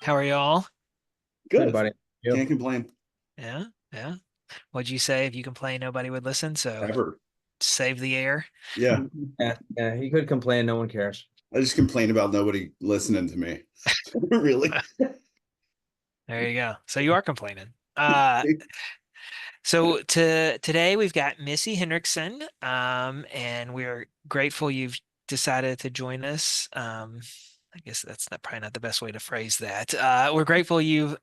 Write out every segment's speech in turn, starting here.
How are y'all? Good, Good. buddy. You? Can't complain Yeah, yeah. What'd you say? If you complain, nobody would listen. So ever. save the air. Yeah. Yeah, you could complain. No one cares. I just complain about nobody listening to me. Really. There you go. So you are complaining. So today we've got Missy Henriksen, and we're grateful you've decided to join us. I guess that's probably not the best way to phrase that. We're grateful you've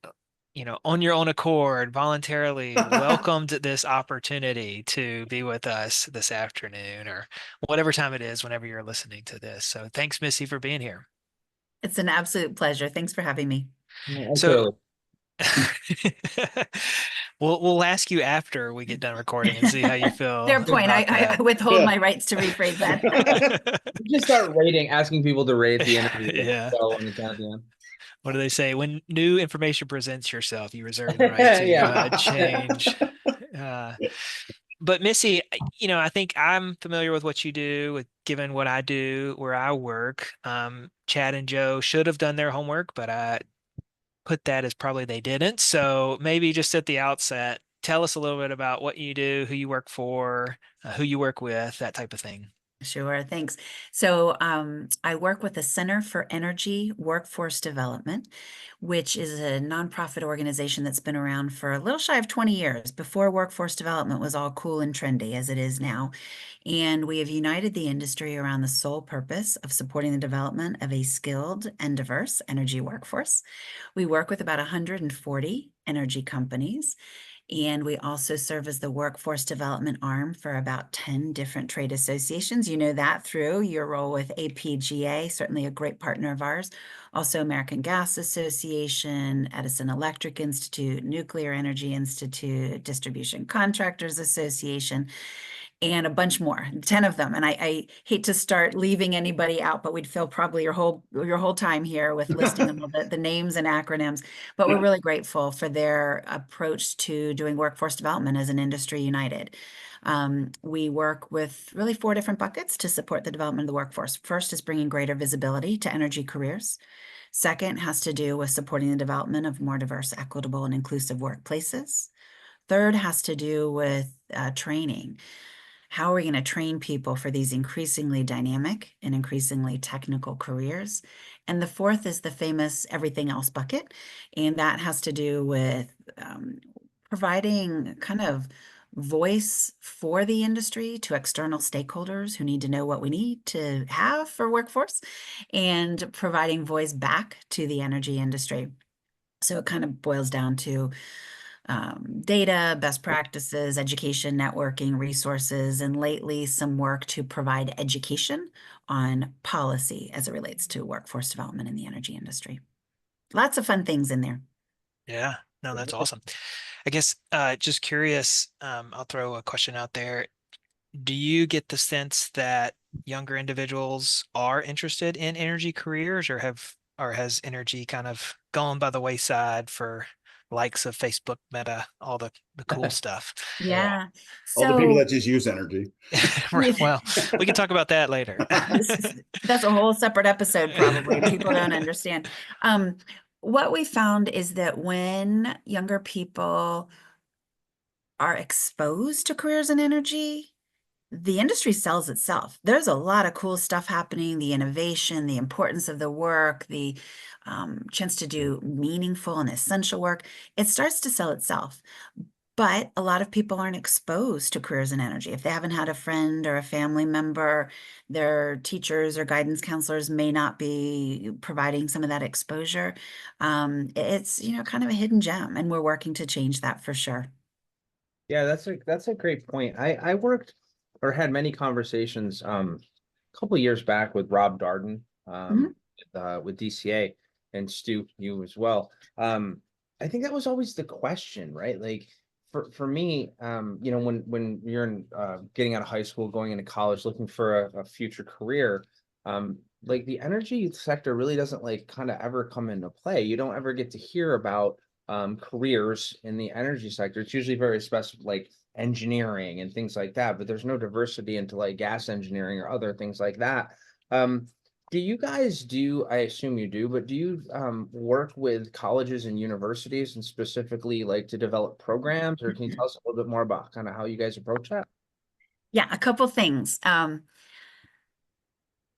on your own accord, voluntarily welcomed this opportunity to be with us this afternoon or whatever time it is whenever you're listening to this. So thanks, Missy, for being here. It's an absolute pleasure. Thanks for having me. So Okay. we'll ask you after we get done recording and see how you feel Fair point. about I that. withhold my rights to rephrase that. Just start rating, asking people to rate the interview. Yeah. So when it's at the end. What do they say? When new information presents yourself, you reserve the right to Yeah. change. Uh, But Missy, I think I'm familiar with what you do, with given what I do, where I work. Chad and Joe should have done their homework, but I put that as probably they didn't. So maybe just at the outset, tell us a little bit about what you do, who you work for, who you work with, that type of thing. Sure, thanks. So I work with the Center for Energy Workforce Development, which is a nonprofit organization that's been around for a little shy of 20 years, before workforce development was all cool and trendy as it is now. And we have united the industry around the sole purpose of supporting the development of a skilled and diverse energy workforce. We work with about 140 energy companies. And we also serve as the workforce development arm for about 10 different trade associations. You know that through your role with APGA, certainly a great partner of ours. Also, American Gas Association, Edison Electric Institute, Nuclear Energy Institute, Distribution Contractors Association, and a bunch more, 10 of them. And I hate to start leaving anybody out, but we'd fill probably your whole time here with listing them, the names and acronyms. But we're really grateful for their approach to doing workforce development as an industry united. We work with really four different buckets to support the development of the workforce. First is bringing greater visibility to energy careers. Second has to do with supporting the development of more diverse, equitable, and inclusive workplaces. Third has to do with training. How are we going to train people for these increasingly dynamic and increasingly technical careers? And the fourth is the famous everything else bucket. And that has to do with providing kind of voice for the industry to external stakeholders who need to know what we need to have for workforce, and providing voice back to the energy industry. So it kind of boils down to data, best practices, education, networking, resources, and lately some work to provide education on policy as it relates to workforce development in the energy industry. Lots of fun things in there. Yeah, no, that's awesome. I guess just curious, I'll throw a question out there. Do you get the sense that younger individuals are interested in energy careers or has energy kind of gone by the wayside for likes of Facebook, Meta, all the cool stuff? Yeah. Yeah. All the people So that just use energy. Right, well, we can talk about that later. that's a whole separate episode, probably. People don't understand. What we found is that when younger people are exposed to careers in energy, the industry sells itself. There's a lot of cool stuff happening, the innovation, the importance of the work, the chance to do meaningful and essential work. It starts to sell itself. But a lot of people aren't exposed to careers in energy. If they haven't had a friend or a family member, their teachers or guidance counselors may not be providing some of that exposure. It's, kind of a hidden gem, and we're working to change that for sure. Yeah, that's a great point. I worked or had many conversations a couple years back with Rob Darden Mhm. with DCA and Stu, you as well. I think that was always the question, right? Like for me, when you're getting out of high school, going into college, looking for a future career, like the energy sector really doesn't like kind of ever come into play. You don't ever get to hear about careers in the energy sector. It's usually very specific, like engineering and things like that, but there's no diversity into like gas engineering or other things like that. Um, Do you guys do, I assume you do, but do you work with colleges and universities and specifically like to develop programs, or can you tell us a little bit more about kind of how you guys approach that? Yeah, a couple things.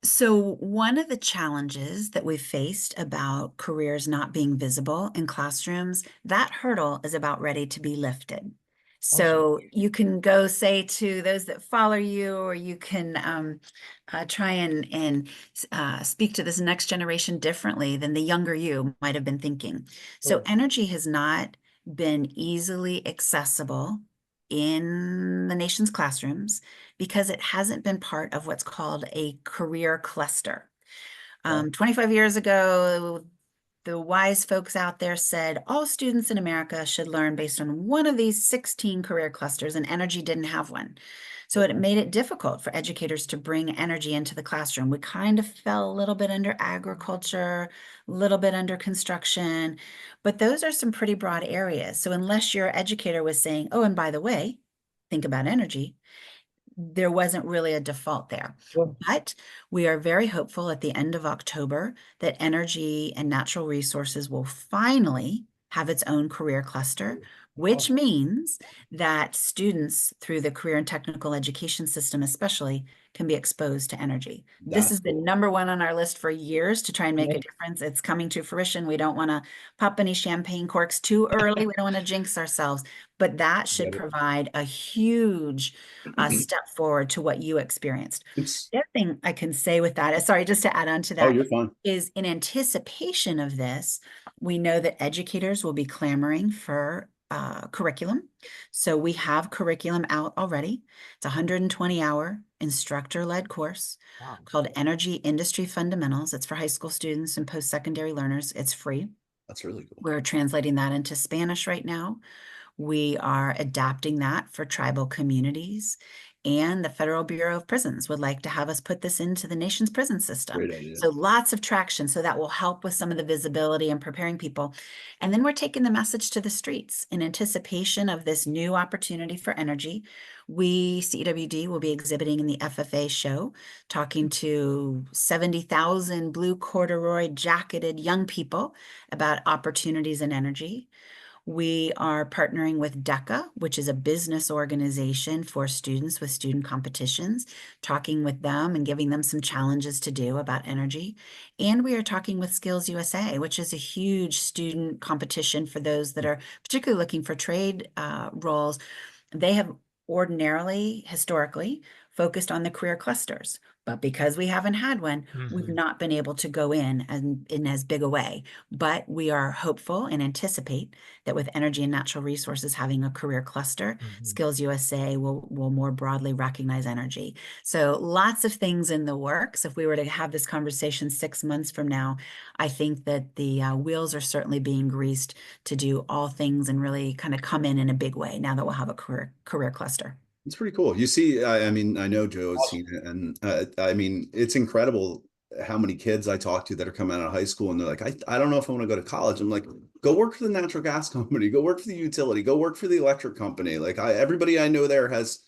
So one of the challenges that we've faced about careers not being visible in classrooms, that hurdle is about ready to be lifted. Awesome. So you can go say to those that follow you, or you can try and speak to this next generation differently than the younger you might have been thinking. So Cool. energy has not been easily accessible in the nation's classrooms because it hasn't been part of what's called a career cluster. Wow. 25 years ago, the wise folks out there said all students in America should learn based on one of these 16 career clusters, and energy didn't have one. So it Okay. made it difficult for educators to bring energy into the classroom. We kind of fell a little bit under agriculture, a little bit under construction, but those are some pretty broad areas. So unless your educator was saying, oh, and by the way, think about energy, there wasn't really a default there. Cool. But we are very hopeful at the end of October that energy and natural resources will finally have its own career cluster, which Awesome. means that students through the career and technical education system especially can be exposed to energy. This That's has been cool. number one on our list for years to try and make Yeah. a difference. It's coming to fruition. We don't want to pop any champagne corks too early. We don't want to jinx ourselves, but that should Get it. provide a huge step forward to what you experienced. It's, The other thing I can say with that, sorry, just to add on to oh, that, you're fine. is in anticipation of this, we know that educators will be clamoring for curriculum. So we have curriculum out already. It's a 120-hour instructor-led course Wow. called Energy Industry Fundamentals. It's for high school students and post-secondary learners. It's free. That's really cool. We're translating that into Spanish right now. We are adapting that for tribal communities. And the Federal Bureau of Prisons would like to have us put this into the nation's prison system. Great idea. So lots of traction. So that will help with some of the visibility and preparing people. And then we're taking the message to the streets in anticipation of this new opportunity for energy. We, CWD, will be exhibiting in the FFA show, talking to 70,000 blue corduroy jacketed young people about opportunities in energy. We are partnering with DECA, which is a business organization for students with student competitions, talking with them and giving them some challenges to do about energy. And we are talking with Skills USA, which is a huge student competition for those that are particularly looking for trade roles. They have ordinarily, historically, focused on the career clusters. But because we haven't had one, we've Mhm. not been able to go in as big a way. But we are hopeful and anticipate that with energy and natural resources having a career cluster, Mhm. Skills USA will more broadly recognize energy. So lots of things in the works. If we were to have this conversation 6 months from now, I think that the wheels are certainly being greased to do all things and really kind of come in a big way now that we'll have a career cluster. It's pretty cool. You see, I mean, I know Joe has Awesome. seen it, and I mean, it's incredible how many kids I talk to that are coming out of high school and they're like, I don't know if I want to go to college. I'm like, go work for the natural gas company, go work for the utility, go work for the electric company. Like everybody I know there has,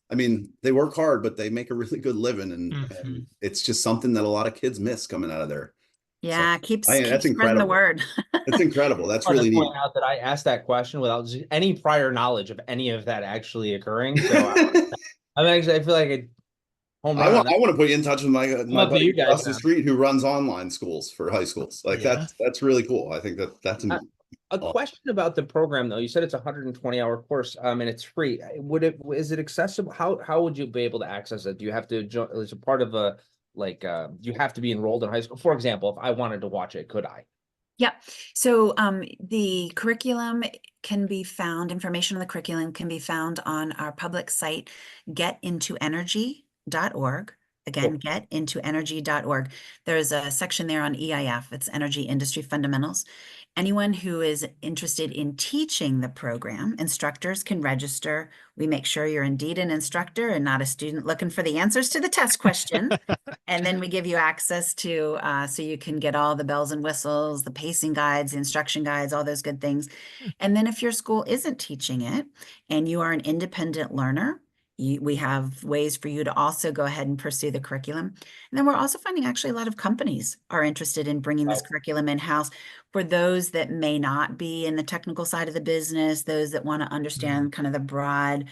I mean, they work hard, but they make a really good living, and Mhm. it's just something that a lot of kids miss coming out of there. So Yeah, keep that's spreading the incredible. word. That's incredible. That's I want to really point neat. out that I asked that question without any prior knowledge of any of that actually occurring. So I feel like a home run on that. I want to put you in touch with Come my up to buddy you guys across the now. street who runs online schools for high schools. Like Yeah. that's really cool. I think that's Uh, a awesome. question about the program though. You said it's a 120-hour course, and it's free. Is it accessible? How would you be able to access it? Do you have to join as a part of a do you have to be enrolled in high school? For example, if I wanted to watch it, could I? Yep. So the curriculum can be found, information on the curriculum can be found on our public site, getintoenergy.org. Again, Cool. getintoenergy.org. There's a section there on EIF, it's Energy Industry Fundamentals. Anyone who is interested in teaching the program, instructors can register. We make sure you're indeed an instructor and not a student looking for the answers to the test question. And then we give you access to, so you can get all the bells and whistles, the pacing guides, the instruction guides, all those good things. And then if your school isn't teaching it and you are an independent learner, we have ways for you to also go ahead and pursue the curriculum. And then we're also finding actually a lot of companies are interested in bringing this curriculum in-house for those that may not be in the technical side of the business, those that want to understand kind of the broad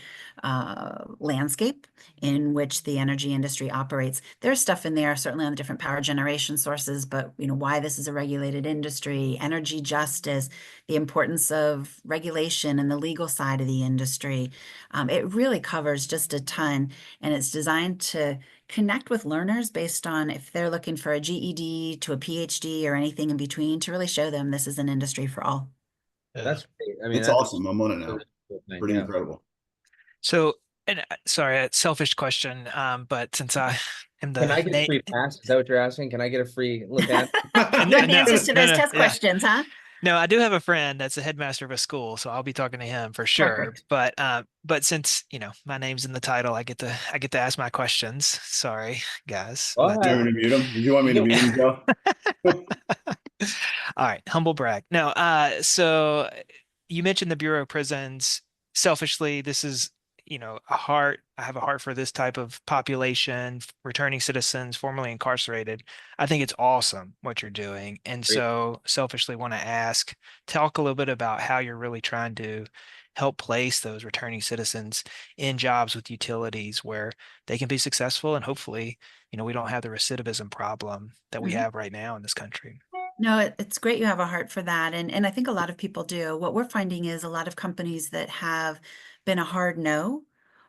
landscape in which the energy industry operates. There's stuff in there, certainly on the different power generation sources, but why this is a regulated industry, energy justice, the importance of regulation and the legal side of the industry. It really covers just a ton, and it's designed to connect with learners based on if they're looking for a GED to a PhD or anything in between, to really show them this is an industry for all. That's great. I mean, It's that's awesome. I'm on it now. a cool thing, Pretty yeah. incredible. So, and sorry, a selfish question, but since I am Can the I get a free pass? Is that what you're asking? Can I get a free look at? Good answers to those test yeah. questions, huh? No, I do have a friend that's a headmaster of a school, so I'll be talking to him for sure. Perfect. But since my name's in the title, I get to ask my questions. Sorry, guys. Go But Do you want ahead. me to mute him? Do you want me to mute him, Joe? all right, humble brag. No, so you mentioned the Bureau of Prisons. Selfishly, this is, I have a heart for this type of population, returning citizens, formerly incarcerated. I think it's awesome what you're doing. And Great. so selfishly want to talk a little bit about how you're really trying to help place those returning citizens in jobs with utilities where they can be successful and hopefully, we don't have the recidivism problem that we have right now in this country. No, it's great you have a heart for that. And I think a lot of people do. What we're finding is a lot of companies that have been a hard no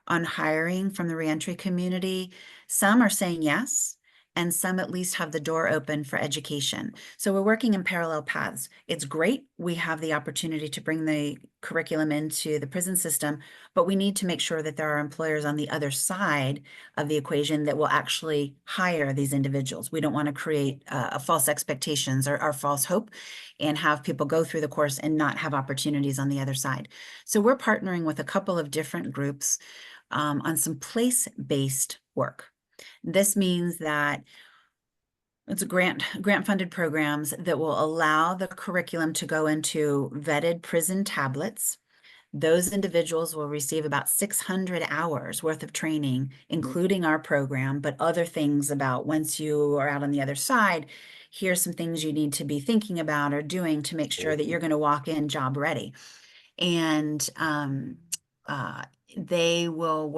on hiring from the reentry community, some are saying yes, and some at least have the door open for education. So we're working in parallel paths. It's great we have the opportunity to bring the curriculum into the prison system, but we need to make sure that there are employers on the other side of the equation that will actually hire these individuals. We don't want to create false expectations or false hope and have people go through the course and not have opportunities on the other side. So we're partnering with a couple of different groups on some place-based work. This means that it's grant funded programs that will allow the curriculum to go into vetted prison tablets. Those individuals will receive about 600 hours worth of training, including our program, but other things about once you are out on the other side, here's some things you need to be thinking about or doing to make sure that you're going to walk in job ready. And they will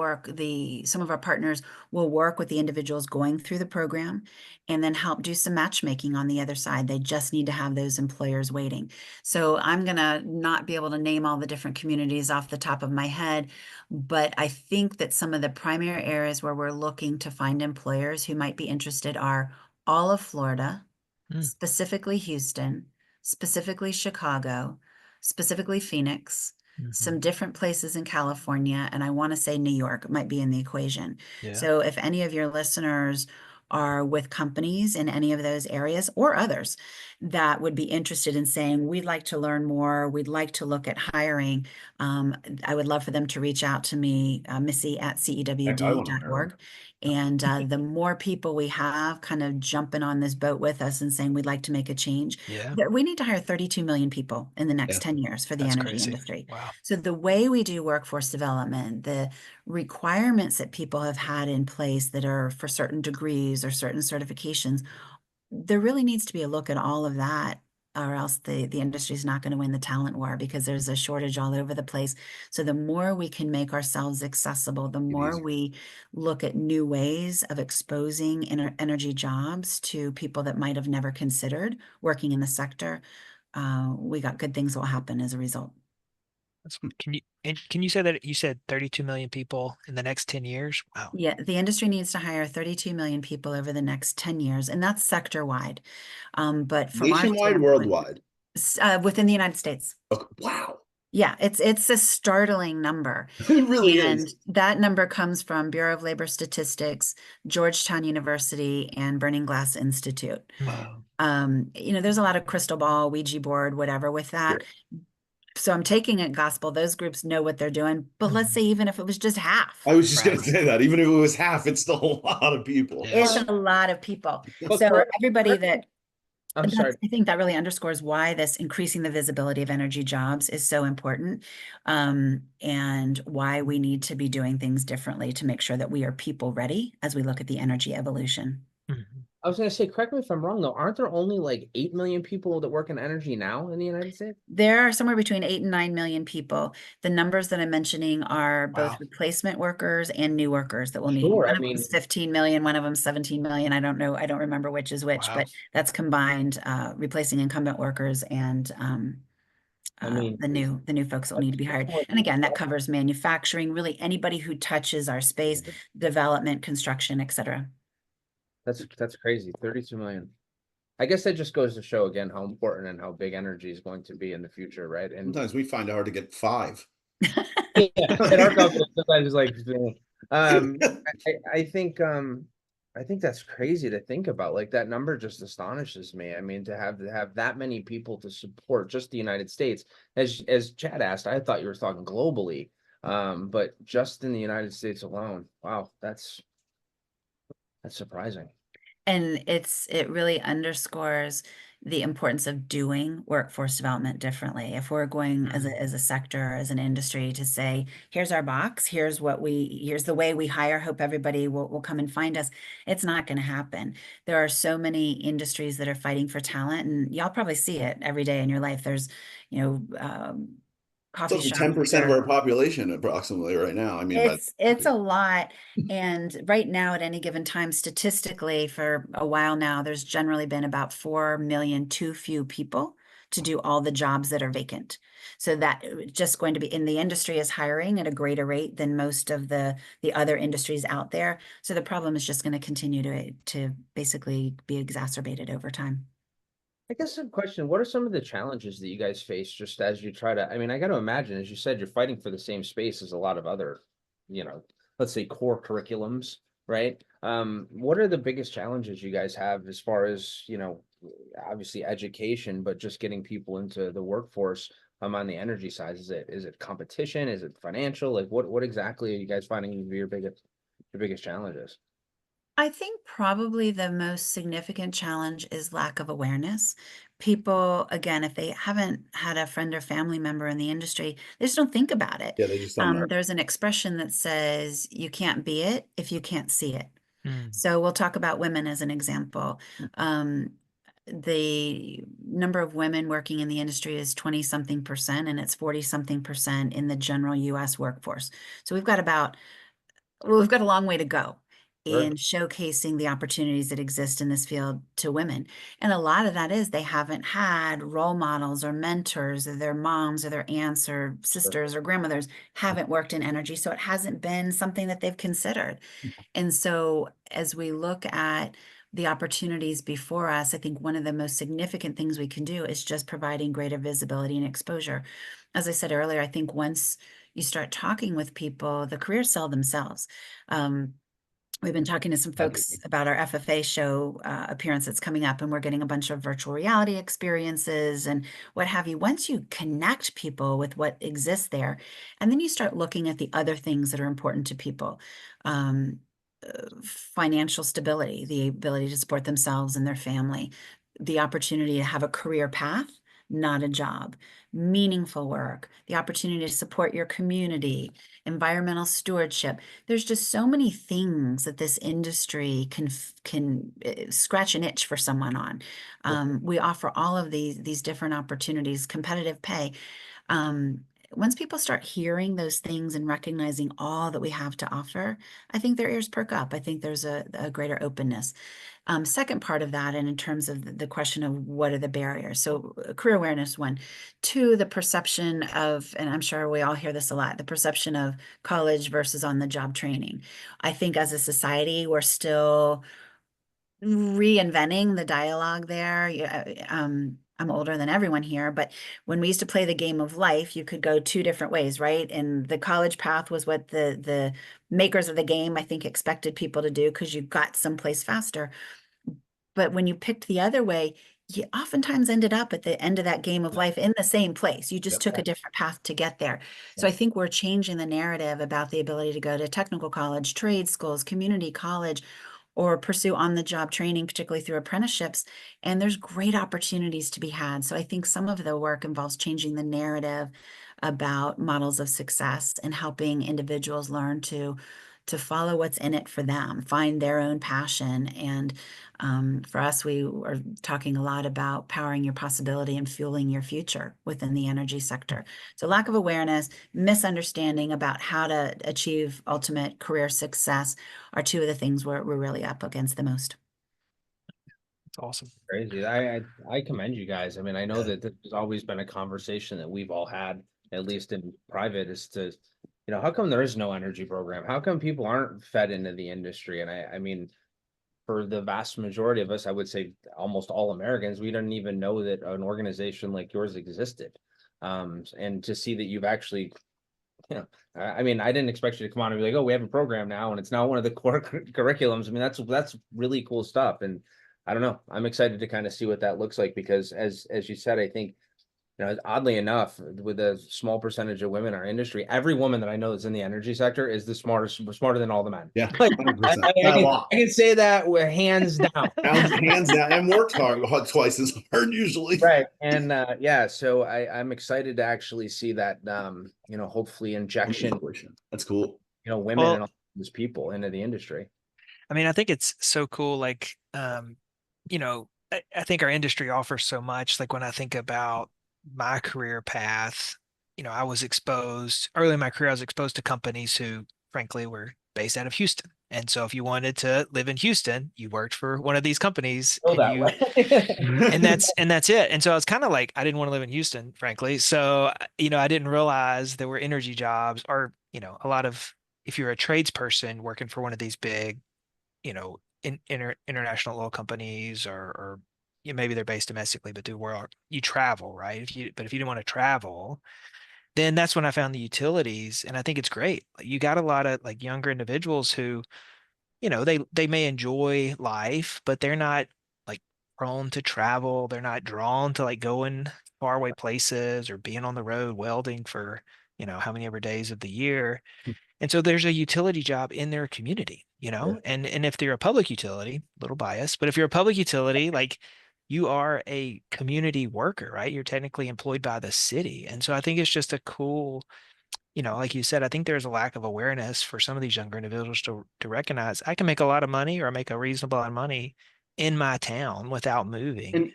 some of our partners will work with the individuals going through the program and then help do some matchmaking on the other side. They just need to have those employers waiting. So I'm going to not be able to name all the different communities off the top of my head, but I think that some of the primary areas where we're looking to find employers who might be interested are all of Florida, specifically Houston, specifically Chicago, specifically Phoenix, some different places in California, and I want to say New York might be in the equation. Yeah. So if any of your listeners are with companies in any of those areas or others that would be interested in saying, we'd like to learn more, we'd like to look at hiring, I would love for them to reach out to me, Missy at cewd.org. And the more people we have kind of jumping on this boat with us and saying we'd like to make a change, we need to hire 32 million people in the next 10 years for the energy industry. Wow. So the way we do workforce development, the requirements that people have had in place that are for certain degrees or certain certifications, there really needs to be a look at all of that, or else the industry is not going to win the talent war because there's a shortage all over the place. So the more we can make ourselves accessible, the more we look at new ways of exposing energy jobs to people that might have never considered working in the sector, we got good things will happen as a result. Can you say that you said 32 million people in the next 10 years? Wow. Yeah, the industry needs to hire 32 million people over the next 10 years, and that's sector wide. But from nationwide, worldwide, within the United States. Okay. Wow. Yeah, it's a startling number. It really and is. That number comes from Bureau of Labor Statistics, Georgetown University, and Burning Glass Institute. Wow. There's a lot of crystal ball, Ouija board, whatever with that. Sure. So I'm taking it gospel. Those groups know what they're doing. But let's say even if it was just half. I was just going to say that. Even if it was half, it's still a lot of people. It's a lot of people. So everybody that I'm sorry. I think that really underscores why this increasing the visibility of energy jobs is so important, and why we need to be doing things differently to make sure that we are people ready as we look at the energy evolution. Mhm. I was gonna say, correct me if I'm wrong though, aren't there only like 8 million people that work in energy now in the United States? There are somewhere between 8 and 9 million people. The numbers that I'm mentioning are both Wow. replacement workers and new workers that will need. Sure. One I of mean, them's 15 million, one of them's 17 million. I don't know. I don't remember which is which, Wow. but that's combined, replacing incumbent workers and I mean, the new folks that will that's need to be hired. definitely And again, that covers manufacturing, really anybody who touches our space, development, construction, et cetera. that's crazy. 32 million. I guess that just goes to show again how important and how big energy is going to be in the future, right? And Sometimes we find it hard to get 5. yeah, in our company sometimes it's like, um, I think that's crazy to think about. Like that number just astonishes me. I mean, to have that many people to support just the United States, as Chad asked, I thought you were talking globally, but just in the United States alone, wow, that's surprising. And it really underscores the importance of doing workforce development differently. If we're going Mhm. as a sector, as an industry to say, here's our box, here's the way we hire, hope everybody will come and find us, it's not going to happen. There are so many industries that are fighting for talent, and y'all probably see it every day in your life. There's, you know, It's coffee also shops 10% that of are our population approximately right now. I mean, but it's a lot. And right now, at any given time, statistically, for a while now, there's generally been about 4 million too few people to do all the jobs that are vacant. So that just going to be in the industry is hiring at a greater rate than most of the other industries out there. So the problem is just going to continue to basically be exacerbated over time. I guess a question, what are some of the challenges that you guys face just as you try to, I mean, I got to imagine, as you said, you're fighting for the same space as a lot of other, you know, let's say core curriculums, right? What are the biggest challenges you guys have as far as, obviously education, but just getting people into the workforce, on the energy side? Is it competition? Is it financial? Like what exactly are you guys finding to be your biggest challenges? I think probably the most significant challenge is lack of awareness. People, again, if they haven't had a friend or family member in the industry, they just don't think about it. yeah, they just don't know. There's an expression that says, you can't be it if you can't see it. Mm. So we'll talk about women as an example. The number of women working in the industry is 20 something percent, and it's 40 something percent in the general US workforce. So we've got a long way to go Sure. in showcasing the opportunities that exist in this field to women. And a lot of that is they haven't had role models or mentors, or their moms or their aunts or sisters or grandmothers haven't worked in energy. So it hasn't been something that they've considered. And so as we look at the opportunities before us, I think one of the most significant things we can do is just providing greater visibility and exposure. As I said earlier, I think once you start talking with people, the careers sell themselves. Um, We've been talking to some folks about our FFA show appearance that's coming up, and we're getting a bunch of virtual reality experiences and what have you. Once you connect people with what exists there, and then you start looking at the other things that are important to people, um, financial stability, the ability to support themselves and their family, the opportunity to have a career path, not a job, meaningful work, the opportunity to support your community, environmental stewardship. There's just so many things that this industry can scratch an itch for someone on. We offer all of these different opportunities, competitive pay. Once people start hearing those things and recognizing all that we have to offer, I think their ears perk up. I think there's a greater openness. Second part of that, and in terms of the question of what are the barriers. So career awareness, one. Two, the perception of, and I'm sure we all hear this a lot, the perception of college versus on the job training. I think as a society, we're still reinventing the dialogue there. Yeah, I'm older than everyone here, but when we used to play the game of life, you could go two different ways, right? And the college path was what the makers of the game, I think, expected people to do because you got someplace faster. But when you picked the other way, you oftentimes ended up at the end of that game of life in the same place. You just Yep. took a different path to get there. So I think we're changing the narrative about the ability to go to technical college, trade schools, community college, or pursue on-the-job training, particularly through apprenticeships. And there's great opportunities to be had. So I think some of the work involves changing the narrative about models of success and helping individuals learn to follow what's in it for them, find their own passion. And for us, we are talking a lot about powering your possibility and fueling your future within the energy sector. So lack of awareness, misunderstanding about how to achieve ultimate career success are two of the things we're really up against the most. It's awesome. Crazy. I commend you guys. I mean, I know Yeah. that there's always been a conversation that we've all had, at least in private, is to, how come there is no energy program? How come people aren't fed into the industry? And I mean, for the vast majority of us, I would say almost all Americans, we didn't even know that an organization like yours existed. And to see that you've actually, I mean, I didn't expect you to come on and be like, oh, we have a program now, and it's now one of the core curriculums. I mean, that's really cool stuff. And I don't know, I'm excited to kind of see what that looks like, because as you said, I think, oddly enough, with a small percentage of women in our industry, every woman that I know that's in the energy sector is smarter than all the men. Yeah, Like, 100%. I By a lot. can say that with hands down. Hands down, and worked hard, twice as hard usually. Right. And yeah, so I'm excited to actually see that, hopefully injection, That's cool. women Well, and all these people into the industry. I mean, I think it's so cool. Like, I think our industry offers so much. Like when I think about my career path, I was exposed early in my career, I was exposed to companies who, frankly, were based out of Houston. And so if you wanted to live in Houston, you worked for one of these companies Go and that you, way. and that's it. And so I was kind of like, I didn't want to live in Houston, frankly. So, I didn't realize there were energy jobs or, a lot of, if you're a tradesperson working for one of these big, international oil companies or maybe they're based domestically, but you travel, right? But if you didn't want to travel, then that's when I found the utilities, and I think it's great. Like, you got a lot of like younger individuals who, they may enjoy life, but they're not like prone to travel. They're not drawn to like going faraway places or being on the road welding for, how many ever days of the year. And so there's a utility job in their community, Yeah. and if they're a public utility, a little biased, but if you're a public utility, like you are a community worker, right? You're technically employed by the city. And so I think it's just a cool, like you said, I think there's a lack of awareness for some of these younger individuals to recognize I can make a lot of money or make a reasonable amount of money in my town without moving. And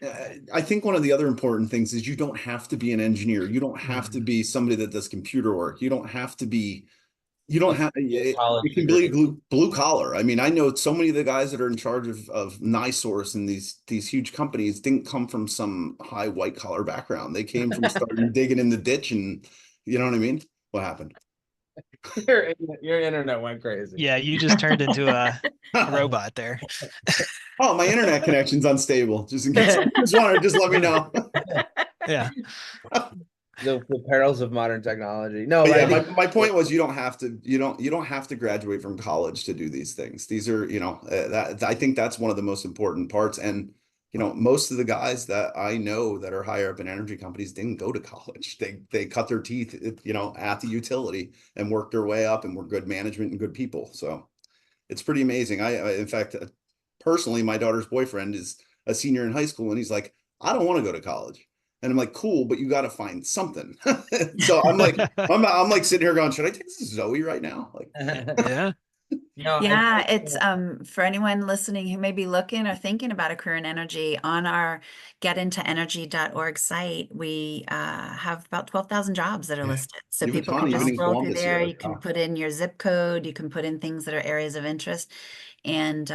I think one of the other important things is you don't have to be an engineer. You don't have to Mhm. be somebody that does computer work. You don't have to be, you don't have, College you can be degree. blue collar. I mean, I know so many of the guys that are in charge of NiSource and these huge companies didn't come from some high white collar background. They came from starting digging in the ditch, and you know what I mean? What happened? Your internet went crazy. Yeah, you just turned into a robot there. Oh, my internet connection's unstable. Just in case you just let me know. Yeah. The perils of modern technology. No, But but yeah, I think my point was you don't have to graduate from college to do these things. These are, that I think that's one of the most important parts. And, most of the guys that I know that are higher up in energy companies didn't go to college. They cut their teeth, at the utility and worked their way up and were good management and good people. So it's pretty amazing. In fact, personally, my daughter's boyfriend is a senior in high school, and he's like, I don't want to go to college. And I'm like, cool, but you got to find something. So I'm like sitting here going, should I take this Zoe right now? Like, Yeah. no, Yeah, it's for anyone listening who may be looking or thinking about a career in energy, on our getintooenergy.org site, we have about 12,000 jobs that are yeah, listed. So you have a people ton, can even just in scroll through Columbus there. here. You can put in your zip code, you can put in things that are areas of interest, and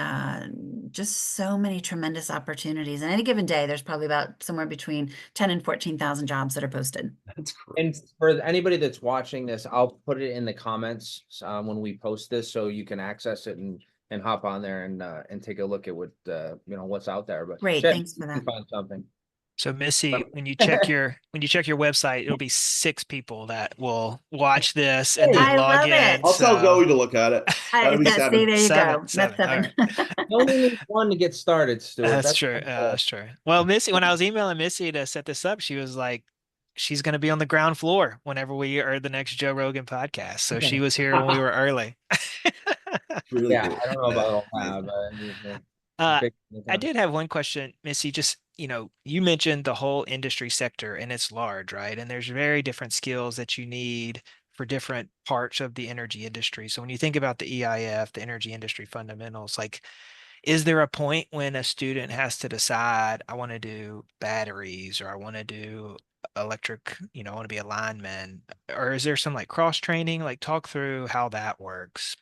just so many tremendous opportunities. And any given day, there's probably about somewhere between 10 and 14,000 jobs that are posted. That's great. and for anybody that's watching this, I'll put it in the comments when we post this, so you can access it and hop on there and take a look at what what's out there. But Great, Chad, thanks for you that. can find something. So Missy, when you check your website, it'll be 6 people that will watch this and then I log love it. in. I'll tell So Zoe to look at it. That'll be See, 7. there you go. That's 7. All 7. right. You only need one to get started, Stuart. That's true. Cool. That's true. Well, Missy, when I was emailing Missy to set this up, she was like, she's going to be on the ground floor whenever we are the next Joe Rogan podcast. So she was here when we were early. It's really Yeah, cool. I don't know Yeah, about all that, amazing. but they're Uh, big. I did have one question, Missy. Just, you mentioned the whole industry sector and it's large, right? And there's very different skills that you need for different parts of the energy industry. So when you think about the EIF, the energy industry fundamentals, like, is there a point when a student has to decide, I want to do batteries or I want to do electric, I want to be a lineman, or is there some like cross training? Like talk through how that works.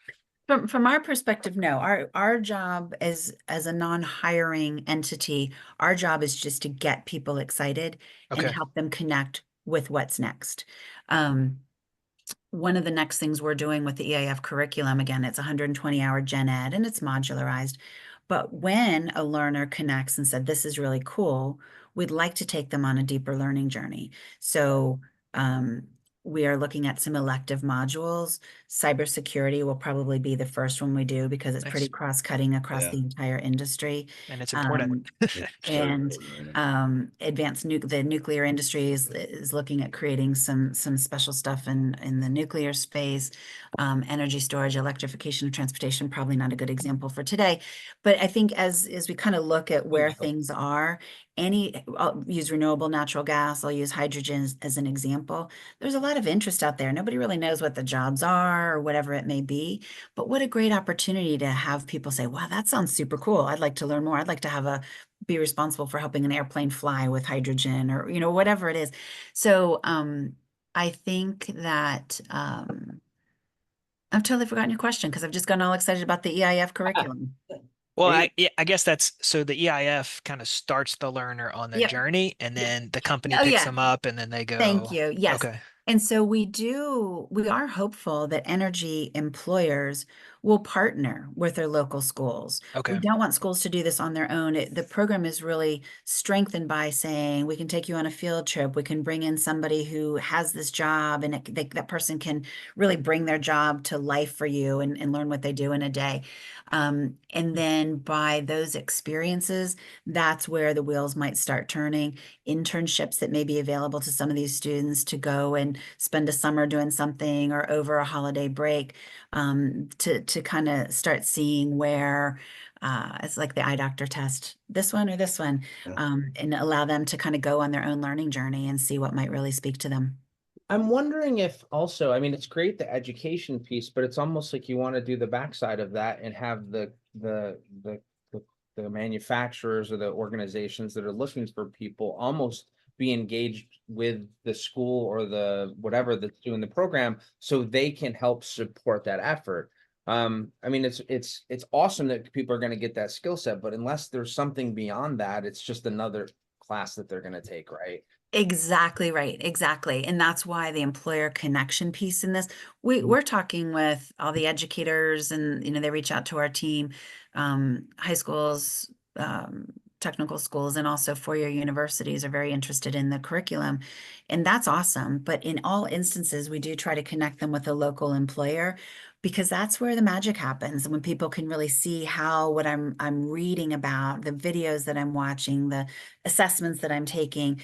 From our perspective, no. Our job as a non-hiring entity, our job is just to get people excited and Okay. help them connect with what's next. Um, One of the next things we're doing with the EIF curriculum, again, it's 120-hour gen ed and it's modularized. But when a learner connects and said, this is really cool, we'd like to take them on a deeper learning journey. So we are looking at some elective modules. Cybersecurity will probably be the first one we do because it's pretty Nice. cross-cutting across Yeah, the entire industry. And it's important. Um, it's very and important right now. the nuclear industry is looking at creating some special stuff in the nuclear space. Energy storage, electrification of transportation, probably not a good example for today. But I think as we kind of look at where things are, I'll use renewable natural gas, I'll use hydrogen as an example. There's a lot of interest out there. Nobody really knows what the jobs are or whatever it may be. But what a great opportunity to have people say, wow, that sounds super cool. I'd like to learn more. I'd like to be responsible for helping an airplane fly with hydrogen or, whatever it is. So I think that I've totally forgotten your question because I've just gotten all excited about the EIF curriculum. Well, Hey, yeah, I guess that's so the EIF kind of starts the learner on the Yep. journey and Yep. then the company Oh picks yeah. them up and then they Thank go, you. Yes. okay, And so we are hopeful that energy employers will partner with their local schools. We okay, don't want schools to do this on their own. The program is really strengthened by saying we can take you on a field trip. We can bring in somebody who has this job and that person can really bring their job to life for you and learn what they do in a day. And then by those experiences, that's where the wheels might start turning. Internships that may be available to some of these students to go and spend a summer doing something or over a holiday break, to kind of start seeing where it's like the eye doctor test, this one or this one, Yeah. and allow them to kind of go on their own learning journey and see what might really speak to them. I'm wondering if also, I mean, it's great the education piece, but it's almost like you want to do the backside of that and have the manufacturers or the organizations that are looking for people almost be engaged with the school or the whatever that's doing the program so they can help support that effort. I mean, it's awesome that people are going to get that skill set, but unless there's something beyond that, it's just another class that they're going to take, right? Exactly right. Exactly. And that's why the employer connection piece in this, we're talking with all the educators and, they reach out to our team, high schools, technical schools, and also four-year universities are very interested in the curriculum. And that's awesome. But in all instances, we do try to connect them with a local employer because that's where the magic happens. When people can really see how what I'm reading about, the videos that I'm watching, the assessments that I'm taking,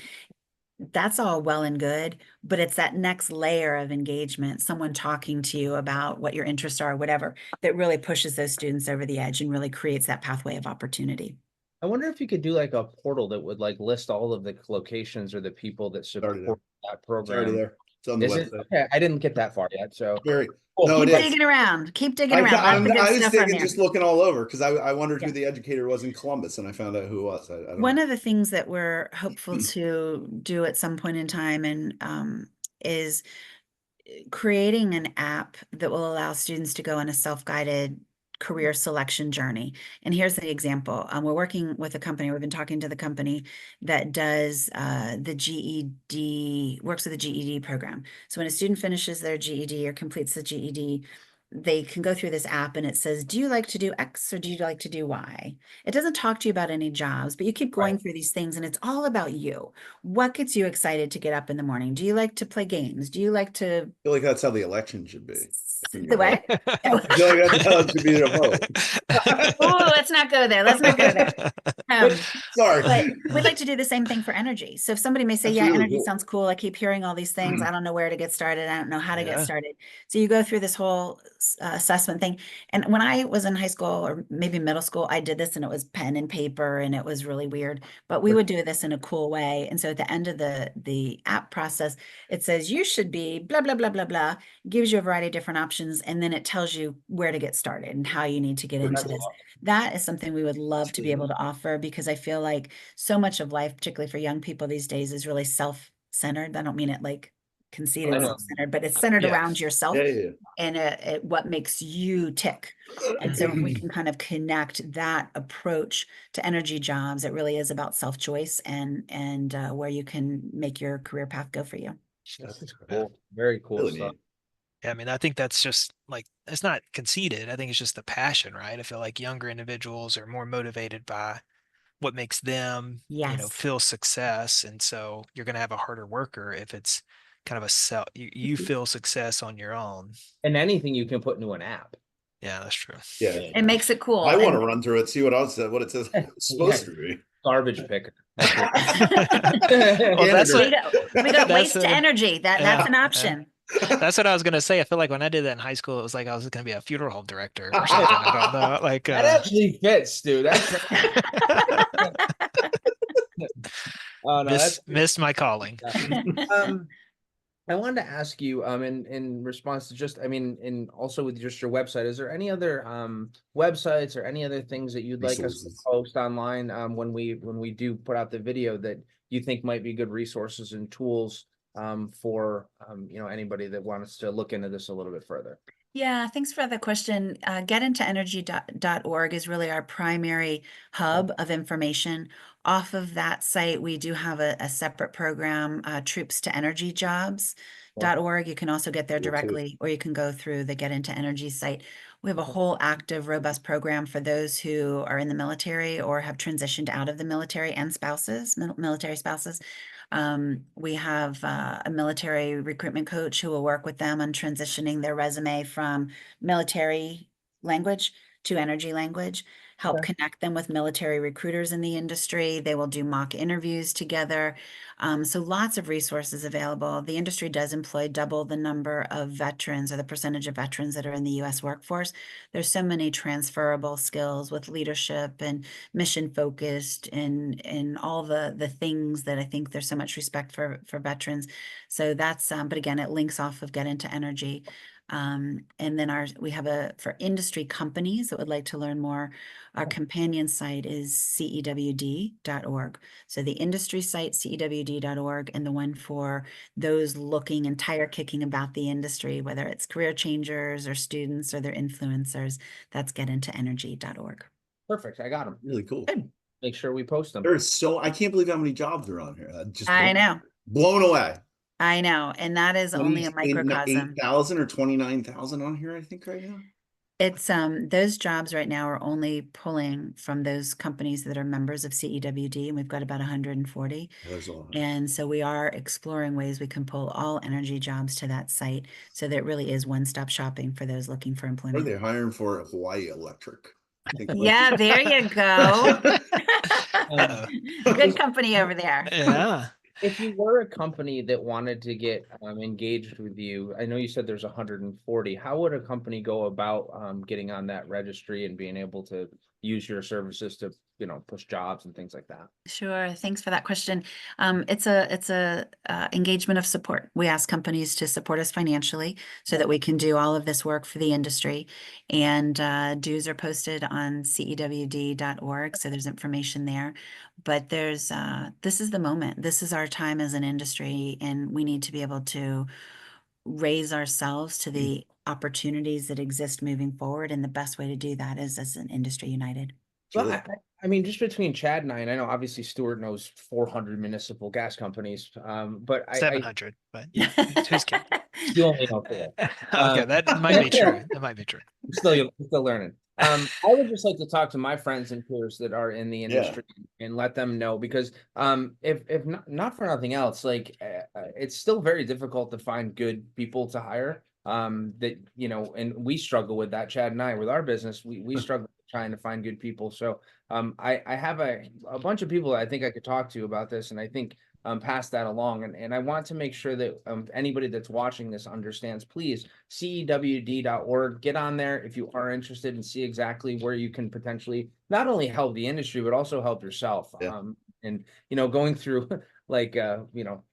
that's all well and good, but it's that next layer of engagement, someone talking to you about what your interests are, whatever, that really pushes those students over the edge and really creates that pathway of opportunity. I wonder if you could do like a portal that would like list all of the locations or the people that It's already there. support that It's already program. there. It's on the Is it? website. Okay, I didn't get that far yet, so. Very, Cool. no, it Keep is. digging around. Keep digging around. Lots of good I was stuff on digging, there. just looking all over because I wondered Yeah. who the educator was in Columbus, and I found out who it was. I don't One know. of the things that we're hopeful to do at some point in time and is creating an app that will allow students to go on a self-guided career selection journey. And here's the example. We're working with a company, we've been talking to the company that does the GED, works with the GED program. So when a student finishes their GED or completes the GED, they can go through this app and it says, do you like to do X or do you like to do Y? It doesn't talk to you about any jobs, but you keep going Right. through these things and it's all about you. What gets you excited to get up in the morning? Do you like to play games? Do you like to I feel like that's how the election should be. the what? I feel like that's how it should be to vote. Oh, let's not go there. Let's not go there. Sorry. But we'd like to do the same thing for energy. So if somebody may say, That's yeah, really energy cool. sounds cool. I keep hearing all these things. I don't know where to get started. I don't know how to get Yeah. started. So you go through this whole assessment thing. And when I was in high school or maybe middle school, I did this and it was pen and paper and it was really weird, but we would do this in a cool way. And so at the end of the app process, it says you should be blah, blah, blah, blah, blah, gives you a variety of different options. And then it tells you where to get started and how you need to get into this. That is something we would love to be able to offer, because I feel like so much of life, particularly for young people these days, is really self-centered. I don't mean it like conceited self-centered, but it's centered around yourself and what makes you tick. And so if we can kind of connect that approach to energy jobs, it really is about self-choice and where you can make your career path go for you. That's cool. Very cool Really stuff. neat. Yeah, I mean, I think that's just like, it's not conceited. I think it's just the passion, right? I feel like younger individuals are more motivated by what makes them, Yes. feel success. And so you're going to have a harder worker if it's kind of a self, you feel success on your own. And anything you can put into an app. Yeah, that's true. Yeah. It makes it cool. I want to And- run through it, see what it says it's supposed to be. Garbage picker. Well, that's we what, got That's waste to a- energy. That's yeah, an option. that's what I was going to say. I feel like when I did that in high school, it was like I was going to be a funeral home director or something. I don't know. Like, That actually fits, dude. Oh, no, missed my calling. I wanted to ask you, in response to just, I mean, in also with just your website, is there any other websites or any other things that you'd like us to Resources. post online when we do put out the video that you think might be good resources and tools for anybody that wants to look into this a little bit further? Yeah, thanks for the question. Getintooenergy.org is really our primary hub of information. Off of that site, we do have a separate program, Troops to Energy Jobs.org. You can also get there Cool, too. directly, or you can go through the Get Into Energy site. We have a whole active, robust program for those who are in the military or have transitioned out of the military and spouses, military spouses. We have a military recruitment coach who will work with them on transitioning their resume from military language to energy language, help connect them with military recruiters in the industry. They will do mock interviews together. So lots of resources available. The industry does employ double the number of veterans, or the percentage of veterans that are in the US workforce. There's so many transferable skills with leadership and mission focused and all the things that I think there's so much respect for veterans. So that's but again, it links off of Get Into Energy. And then we have for industry companies that would like to learn more, our companion site is cewd.org. So the industry site, cewd.org, and the one for those looking and tire kicking about the industry, whether it's career changers or students or their influencers, that's getintooenergy.org. Perfect. I got them. Really cool. Good. Make sure we post them. I can't believe how many jobs are on here. I know. Blown away. I know. And that is only a microcosm. 8,000 or 29,000 on here, I think, right now. It's those jobs right now are only pulling from those companies that are members of CEWD, and we've got about 140. There's a lot. And so we are exploring ways we can pull all energy jobs to that site, so that it really is one-stop shopping for those looking for Are employment. they hiring for Hawaii Electric? I think Yeah, there you go. Good company over there. Yeah. If you were a company that wanted to get engaged with you, I know you said there's 140. How would a company go about getting on that registry and being able to use your services to, push jobs and things like that? Sure. Thanks for that question. It's a engagement of support. We ask companies to support us financially so that we can do all of this work for the industry. And dues are posted on cewd.org, so there's information there. But this is the moment. This is our time as an industry, and we need to be able to raise ourselves to the opportunities that exist moving forward. And the best way to do that is as an industry united. Well, I mean, just between Chad and I know obviously Stuart knows 400 municipal gas companies, but 700, but yeah, who's kidding? You only know four. Okay, that might be true. That might be true. Still learning. I would just like to talk to my friends and peers that are in the industry and let them know, because if not for nothing else, like it's still very difficult to find good people to hire. That and we struggle with that. Chad and I, with our business, we struggle trying to find good people. So I have a bunch of people that I think I could talk to about this, and I think pass that along. And I want to make sure that anybody that's watching this understands, please, cewd.org, get on there if you are interested and see exactly where you can potentially not only help the industry, but also help yourself. Yeah. And, going through like,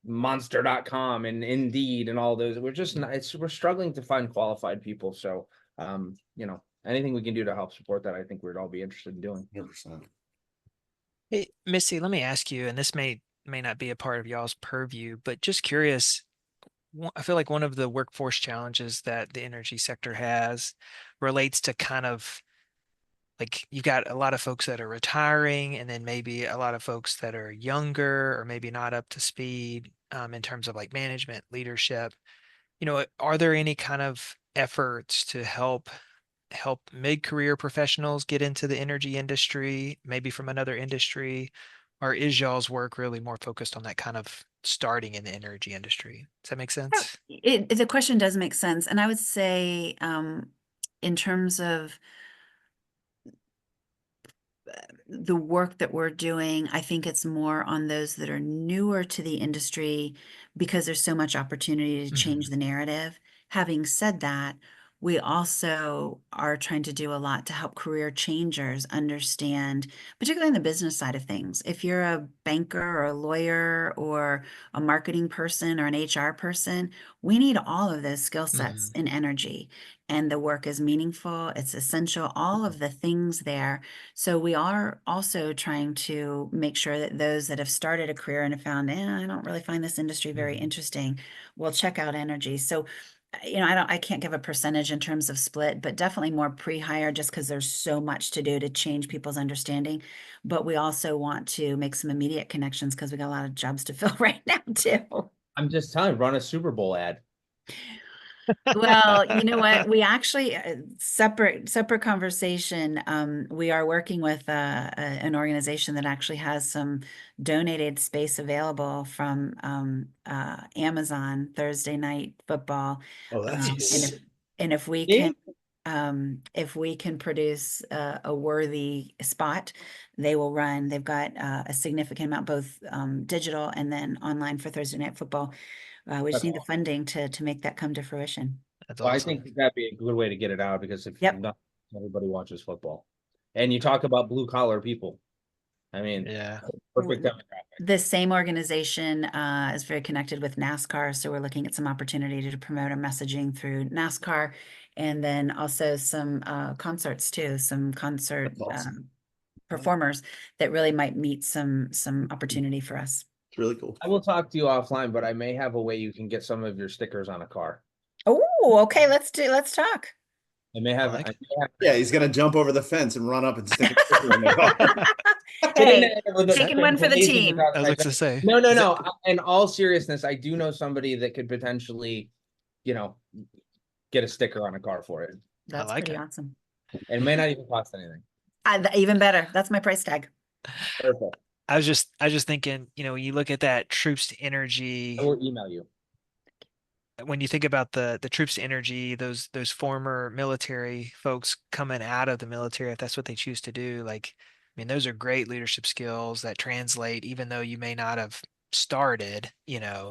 monster.com and Indeed and all those, we're just not, we're struggling to find qualified people. So, anything we can do to help support that, I think we'd all be interested in doing. 100%. Hey, Missy, let me ask you, and this may not be a part of y'all's purview, but just curious, I feel like one of the workforce challenges that the energy sector has relates to kind of like you've got a lot of folks that are retiring, and then maybe a lot of folks that are younger or maybe not up to speed in terms of like management, leadership. Are there any kind of efforts to help mid-career professionals get into the energy industry, maybe from another industry, or is y'all's work really more focused on that kind of starting in the energy industry? Does that make sense? The question does make sense. And I would say, in terms of the work that we're doing, I think it's more on those that are newer to the industry because there's so much opportunity to change the narrative. Having said that, we also are trying to do a lot to help career changers understand, particularly in the business side of things. If you're a banker or a lawyer or a marketing person or an HR person, we need all of those skill sets in energy. And the work is meaningful, it's essential, all of the things there. So we are also trying to make sure that those that have started a career and have found, I don't really find this industry very interesting, will check out energy. So, I can't give a percentage in terms of split, but definitely more pre-hire just because there's so much to do to change people's understanding. But we also want to make some immediate connections because we got a lot of jobs to fill right now too. I'm just telling you, run a Super Bowl ad. Well, you know what? We actually separate conversation. We are working with an organization that actually has some donated space available from Amazon Thursday night football. Oh, that's And cool. if we See? can produce a worthy spot, they will run. They've got a significant amount, both digital and then online for Thursday night football. We just That's need the funding to make that come to fruition. That's Well, I awesome. think that'd be a good way to get it out because if Yep. not, everybody watches football. And you talk about blue collar people. I mean, Yeah. perfect demographic. The same organization is very connected with NASCAR, so we're looking at some opportunity to promote our messaging through NASCAR, and then also some concerts too, some concert That's awesome. performers that really might meet some opportunity for us. It's really cool. I will talk to you offline, but I may have a way you can get some of your stickers on a car. Oh, okay, let's talk. I may have, like I may have Yeah, he's gonna jump over the fence and run up and stick a sticker in the car. Hey, With taking one for the amazing team. without I was like to typing. say. No. Is it- In all seriousness, I do know somebody that could potentially, get a sticker on a car for it. That's like pretty it. awesome. And it may not even cost anything. Even better. That's my price tag. Perfect. I was just thinking, when you look at that troops to I energy, will email you. when you think about the troops to energy, those former military folks coming out of the military, if that's what they choose to do, like, I mean, those are great leadership skills that translate, even though you may not have started,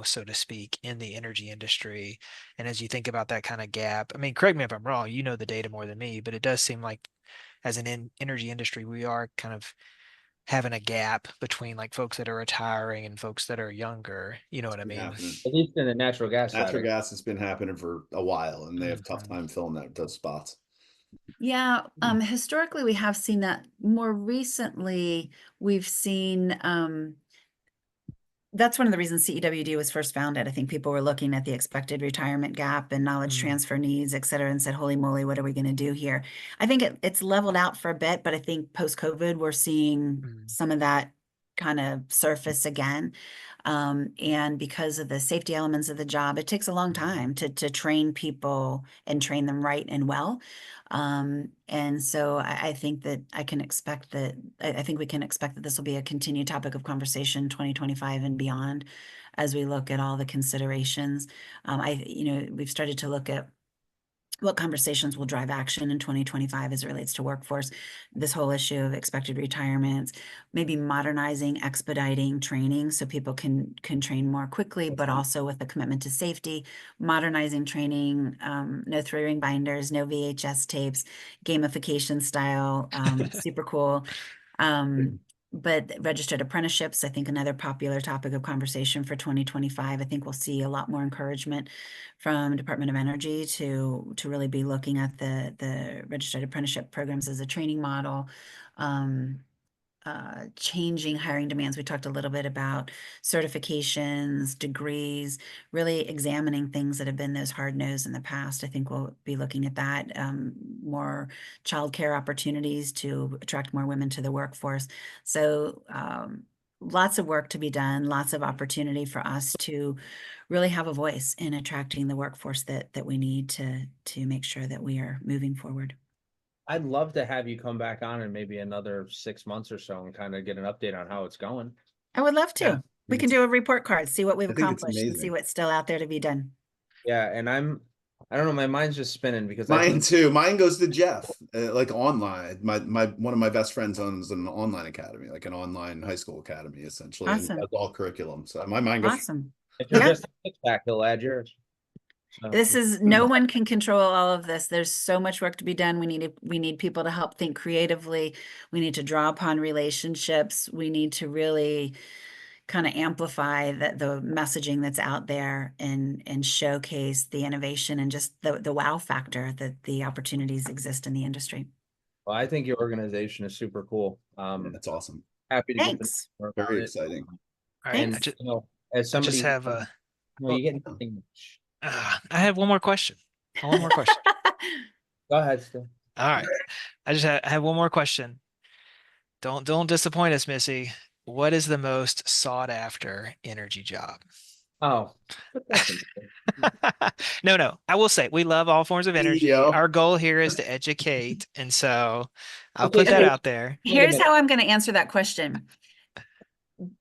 so to speak, in the energy industry. And as you think about that kind of gap, I mean, correct me if I'm wrong, you know the data more than me, but it does seem like as an energy industry, we are kind of having a gap between like folks that are retiring and folks that are younger. You know what I Been mean? happening. At least in the natural gas side. Natural gas has been happening for a while, and they have tough Mhm. time filling those spots. Yeah, historically we have seen that. More recently, we've seen that's one of the reasons CEWD was first founded. I think people were looking at the expected retirement gap and knowledge Mm. transfer needs, et cetera, and said, holy moly, what are we going to do here? I think it's leveled out for a bit, but I think post-COVID, we're seeing Mm. some of that kind of surface again. And because of the safety elements of the job, it takes a long time to train people and train them right and well. And so I think that I think we can expect that this will be a continued topic of conversation 2025 and beyond as we look at all the considerations. We've started to look at what conversations will drive action in 2025 as it relates to workforce, this whole issue of expected retirements, maybe modernizing, expediting training so people can train more quickly, but also with a commitment to safety, modernizing training, no three-ring binders, no VHS tapes, gamification style, super cool. But registered apprenticeships, I think another popular topic of conversation for 2025. I think we'll see a lot more encouragement from Department of Energy to really be looking at the registered apprenticeship programs as a training model. Changing hiring demands. We talked a little bit about certifications, degrees, really examining things that have been those hard nosed in the past. I think we'll be looking at that. More childcare opportunities to attract more women to the workforce. So lots of work to be done, lots of opportunity for us to really have a voice in attracting the workforce that we need to make sure that we are moving forward. I'd love to have you come back on in maybe another 6 months or so and kind of get an update on how it's going. I would love to. Yeah. We can do a report card, see what we've I think it's accomplished and see amazing. what's still out there to be done. Yeah, and I don't know, my mind's just spinning because I Mine think too. Mine goes to Jeff, like online. My one of my best friends owns an online academy, like an online high school academy, essentially, and Awesome. does all curriculum. So my mind goes. Awesome. if you're Yeah. just a six-pack, he'll add yours. So, This is, no one can control all of this. There's so much work to be done. We need people to help think creatively. We need to draw upon relationships. We need to really kind of amplify the messaging that's out there and showcase the innovation and just the wow factor that the opportunities exist in the industry. well, I think your organization is super cool. That's awesome. Happy to get Thanks. more about Very it. exciting. All right. And Thanks. you know, as I somebody, just have no, you get nothing. I have one more question. One more question. Go ahead, Stu. All right. I have one more question. Don't disappoint us, Missy. What is the most sought after energy job? Oh, but that's No. I will say we love all forms of energy. Yo. Our goal here is to educate, and so I'll Okay, put that so- out there. Wait a Here's minute. how I'm going to answer that question.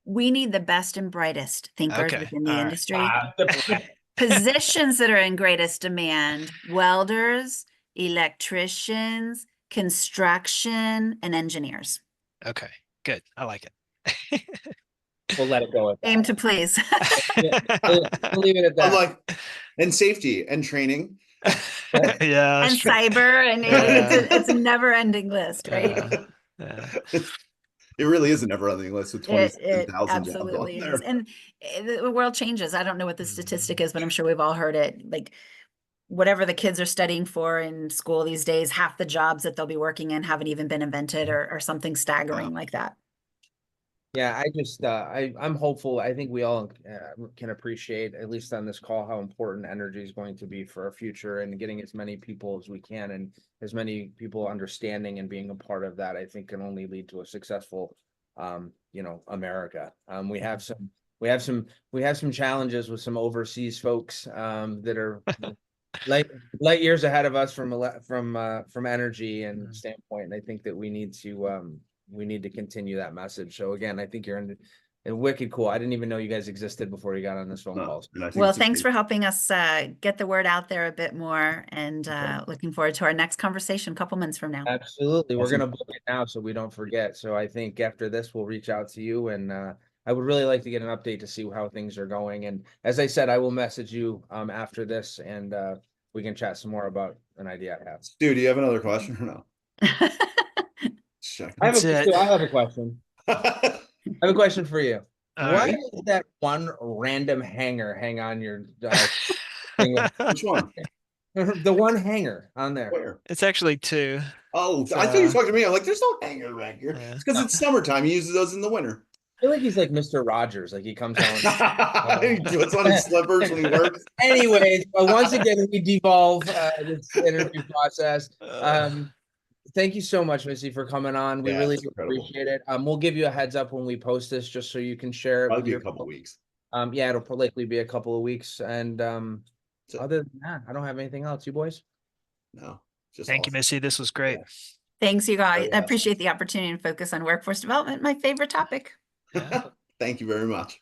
We need the best and brightest thinkers Okay. within the All right. industry. the- Positions that are in greatest demand: welders, electricians, construction, and engineers. Okay. Good. I like it. we'll let it go at Aim that. to please. We'll leave it at I'm that. like, and safety and training. Yeah, that's And true. cyber, and Yeah. it's a never-ending list, right? Yeah. It really is a never-ending list with It 27,000 jobs on absolutely is. there. And the world changes. I don't know what the statistic is, but I'm sure we've all heard it. Like, whatever the kids are studying for in school these days, half the jobs that they'll be working in haven't even been invented, or something staggering like that. Yeah, I just I'm hopeful. I think we all can appreciate, at least on this call, how important energy is going to be for our future, and getting as many people as we can, and as many people understanding and being a part of that, I think can only lead to a successful America. We have some challenges with some overseas folks that are light years ahead of us from energy and standpoint. And I think that we need to continue that message. So again, I think you're in wicked cool. I didn't even know you guys existed before you got on this phone call. And I think Well, it's thanks for amazing. helping us get the word out there a bit more, and looking forward to our next conversation a couple months from now. Absolutely. We're Awesome. gonna book it now so we don't forget. So I think after this, we'll reach out to you, and I would really like to get an update to see how things are going. And as I said, I will message you after this, and we can chat some more about an idea I have. Dude, do you have another question or no? Check. I have That's it. a question. I have a question for you. All Why right. is that one random hanger hang on your thing? Which one? The one hanger on there. Where? It's actually two. Oh, So, I thought you were talking to me. I'm like, there's no hanger right here. Yeah. It's because it's summertime. He uses those in the winter. I feel like he's like Mr. Rogers. Like he comes on. He puts on his slippers when he works. Anyways, once again, we devolve this interview process. Thank you so much, Missy, for coming on. We Yeah, really it's do incredible. appreciate it. We'll give you a heads up when we post this, just so you can share it I'll with be a your couple weeks. Yeah, it'll likely be a couple of weeks. And So- other than that, I don't have anything else. You boys? No, just Thank you, awesome. Missy. This was great. Thanks, you guys. Very I awesome. appreciate the opportunity to focus on workforce development, my favorite topic. Yeah. Thank you very much.